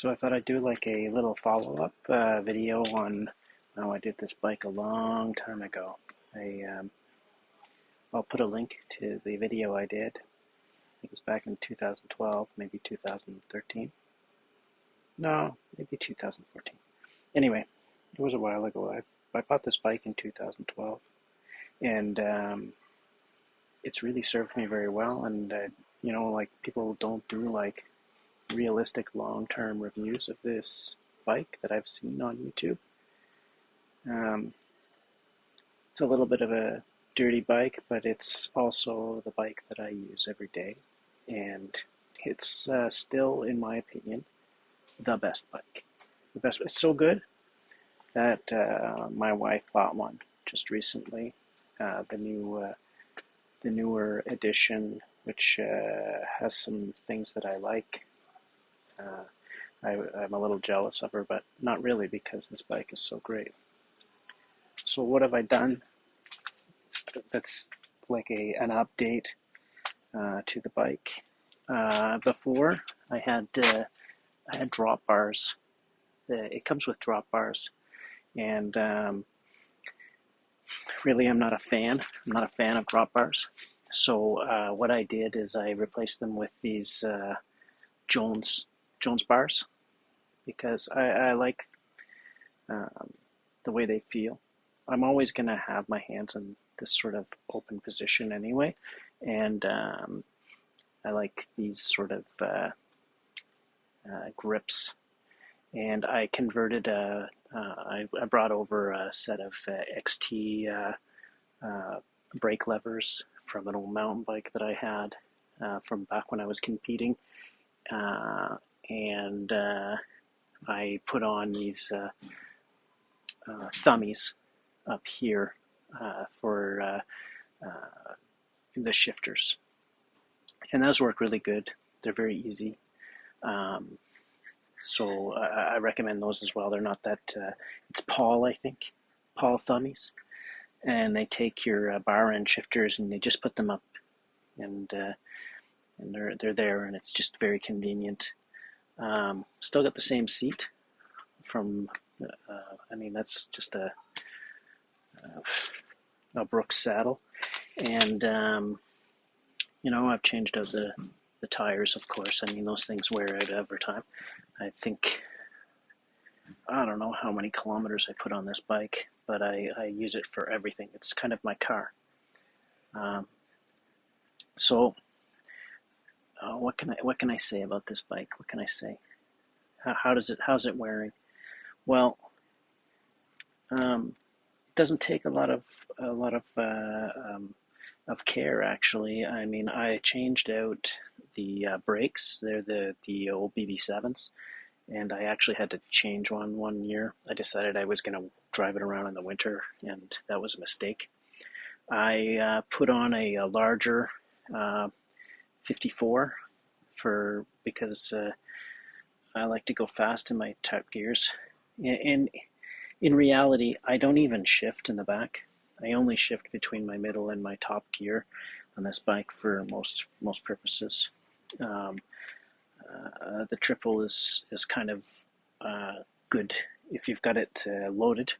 So I thought I'd do like a little follow-up video on, I did this bike a long time ago. I'll put a link to the video I did. It was back in 2012, maybe 2013. No, maybe 2014. Anyway, it was a while ago. I bought this bike in 2012, and it's really served me very well. And like people don't do like realistic long-term reviews of this bike that I've seen on YouTube. Um, it's a little bit of a dirty bike, but it's also the bike that I use every day, and it's still, in my opinion, the best bike. The best. It's so good that my wife bought one just recently, the newer edition, which has some things that I like. Uh, I'm a little jealous of her, but not really, because this bike is so great. So what have I done that's like an update to the bike? Before I had drop bars. It comes with drop bars, and really I'm not a fan. I'm not a fan of drop bars. So what I did is I replaced them with these Jones bars, because I like the way they feel. I'm always going to have my hands in this sort of open position anyway, and I like these sort of grips. And I converted I brought over a set of XT brake levers from an old mountain bike that I had from back when I was competing, and I put on these thummies up here for the shifters, and those work really good. They're very easy. So I recommend those as well. They're not that, it's Paul, I think, Paul thummies. And they take your bar end shifters and they just put them up, and they're there, and it's just very convenient. Still got the same seat from, that's just a Brooks saddle. And, I've changed out the tires, of course. Those things wear out over time. I think, I don't know how many kilometers I put on this bike, but I use it for everything. It's kind of my car. So what can I say about this bike? What can I say? How's it wearing? Well, it doesn't take a lot of care, actually. I changed out the brakes. They're the old BB7s, and I actually had to change one year. I decided I was going to drive it around in the winter, and that was a mistake. I put on a larger 54 because I like to go fast in my top gears. And in reality, I don't even shift in the back. I only shift between my middle and my top gear on this bike for most purposes. The triple is kind of good if you've got it loaded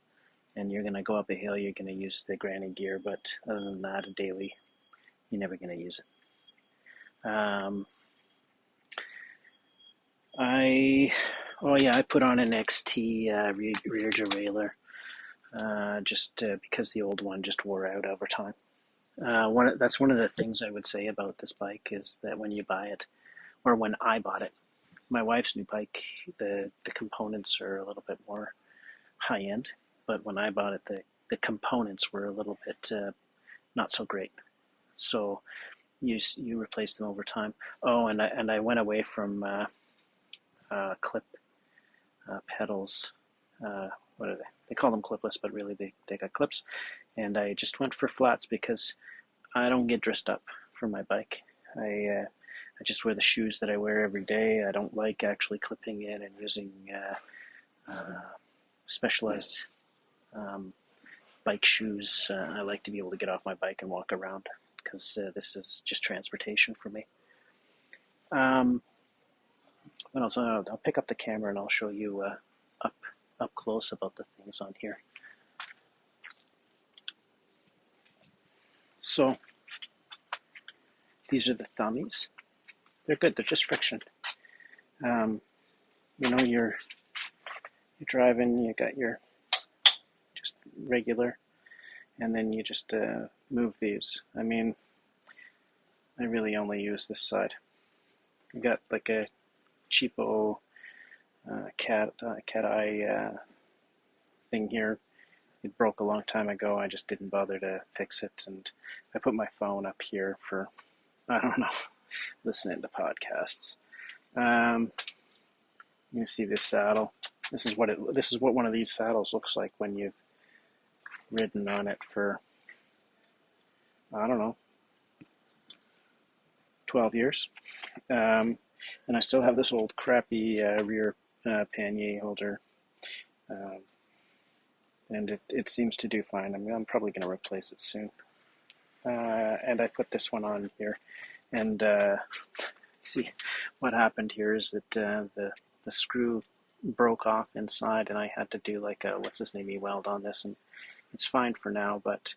and you're going to go up a hill. You're going to use the granny gear, but other than that, a daily, you're never going to use it. I put on an XT rear derailleur just because the old one just wore out over time. That's one of the things I would say about this bike, is that when you buy it, or when I bought it, my wife's new bike, the components are a little bit more high end, but when I bought it, the components were a little bit not so great. So you replace them over time. Oh, and I went away from clip pedals. What are they? They call them clipless, but really they got clips. And I just went for flats because I don't get dressed up for my bike. I just wear the shoes that I wear every day. I don't like actually clipping in and using specialized bike shoes. I like to be able to get off my bike and walk around, because this is just transportation for me. What else? I'll pick up the camera and I'll show you up up close about the things on here. So these are the thummies. They're good. They're just friction. You know, you're driving. You got your just regular, and then you just move these. I mean, I really only use this side. I got like a cheapo cat eye thing here. It broke a long time ago. I just didn't bother to fix it, and I put my phone up here for, I don't know, listening to podcasts. You see this saddle. This is what one of these saddles looks like when you've ridden on it for, I don't know, 12 years. And I still have this old crappy rear pannier holder. And it seems to do fine. I mean, I'm probably going to replace it soon. And I put this one on here. And see, what happened here is that the screw broke off inside, and I had to do like a weld on this, and it's fine for now. But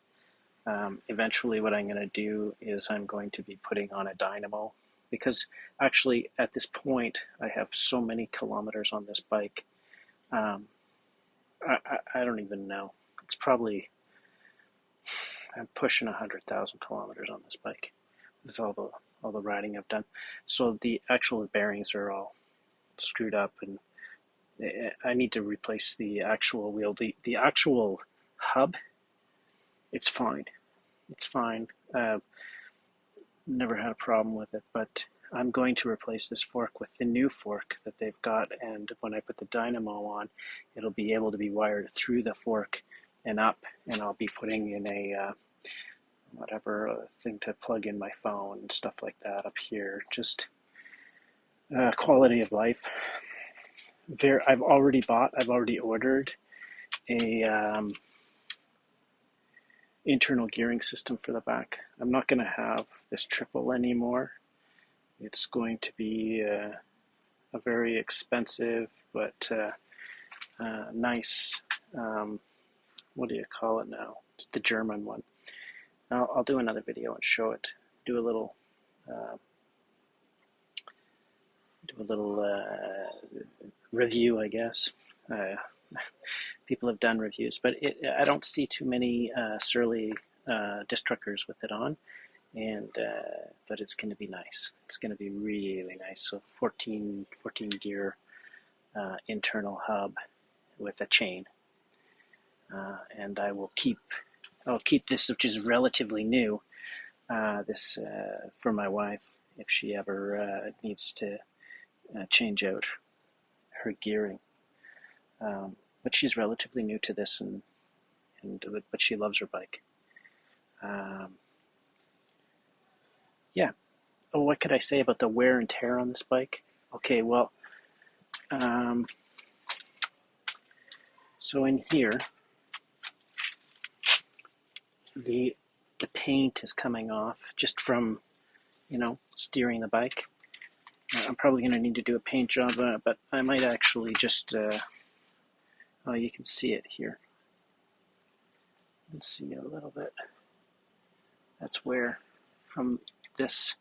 eventually, what I'm going to do is I'm going to be putting on a dynamo, because actually at this point I have so many kilometers on this bike. I don't even know. It's probably, I'm pushing 100,000 kilometers on this bike. This is all the riding I've done. So the actual bearings are all screwed up, and I need to replace the actual wheel. The actual hub, it's fine. It's fine. Never had a problem with it, but I'm going to replace this fork with the new fork that they've got, and when I put the dynamo on, it'll be able to be wired through the fork and up, and I'll be putting in a whatever thing to plug in my phone and stuff like that up here. Just quality of life. I've already ordered a internal gearing system for the back. I'm not going to have this triple anymore. It's going to be a very expensive but nice, what do you call it now? The German one. I'll do another video and show it. Do a little review, I guess. People have done reviews, but I don't see too many surly disc truckers with it on, and but it's going to be nice. It's going to be really nice. So 14 gear internal hub with a chain, and I'll keep this, which is relatively new. This for my wife if she ever needs to change out her gearing. But she's relatively new to this, but she loves her bike. Yeah. Oh, what could I say about the wear and tear on this bike? Okay, well, so in here, the paint is coming off just from, steering the bike. I'm probably going to need to do a paint job, but I might actually just, oh, you can see it here. You can see it a little bit. That's where, from this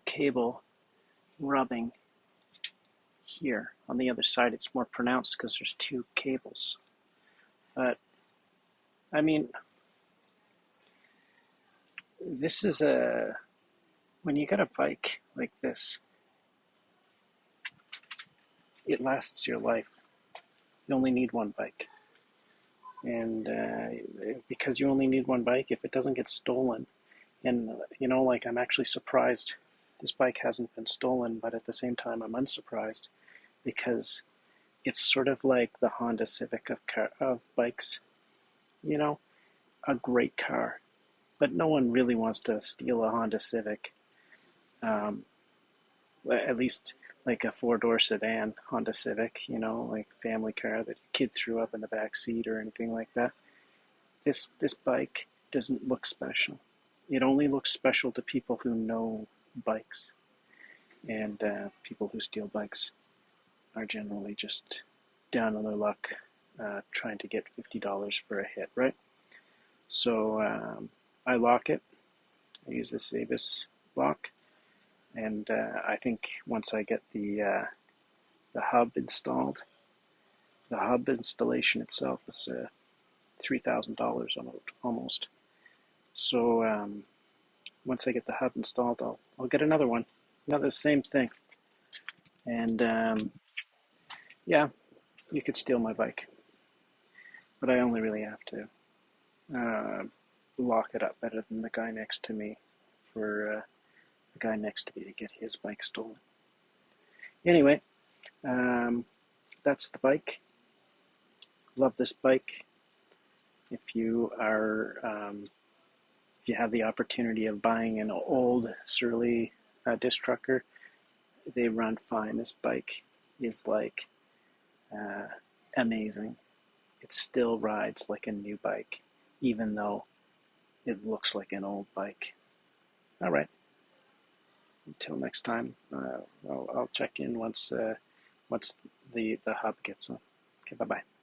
cable rubbing here. On the other side, it's more pronounced because there's two cables. But, I mean, this is when you got a bike like this, it lasts your life. You only need one bike. And because you only need one bike, if it doesn't get stolen, and like, I'm actually surprised this bike hasn't been stolen, but at the same time I'm unsurprised, because it's sort of like the Honda Civic of bikes. A great car, but no one really wants to steal a Honda Civic. At least like a four-door sedan Honda Civic, like family car that your kid threw up in the back seat or anything like that. This bike doesn't look special. It only looks special to people who know bikes. and people who steal bikes are generally just down on their luck, trying to get $50 for a hit, right? So I lock it. I use the Sabis lock, and I think once I get the hub installed, the hub installation itself is $3,000 almost. So once I get the hub installed, I'll get another one, another same thing, and yeah, you could steal my bike, but I only really have to lock it up better than the guy next to me for the guy next to me to get his bike stolen. Anyway, um, that's the bike. Love this bike. If you are, if you have the opportunity of buying an old Surly disc trucker, they run fine. This bike is like uh, amazing. It still rides like a new bike, even though it looks like an old bike. All right. Until next time, I'll check in once the hub gets on. Okay, bye bye.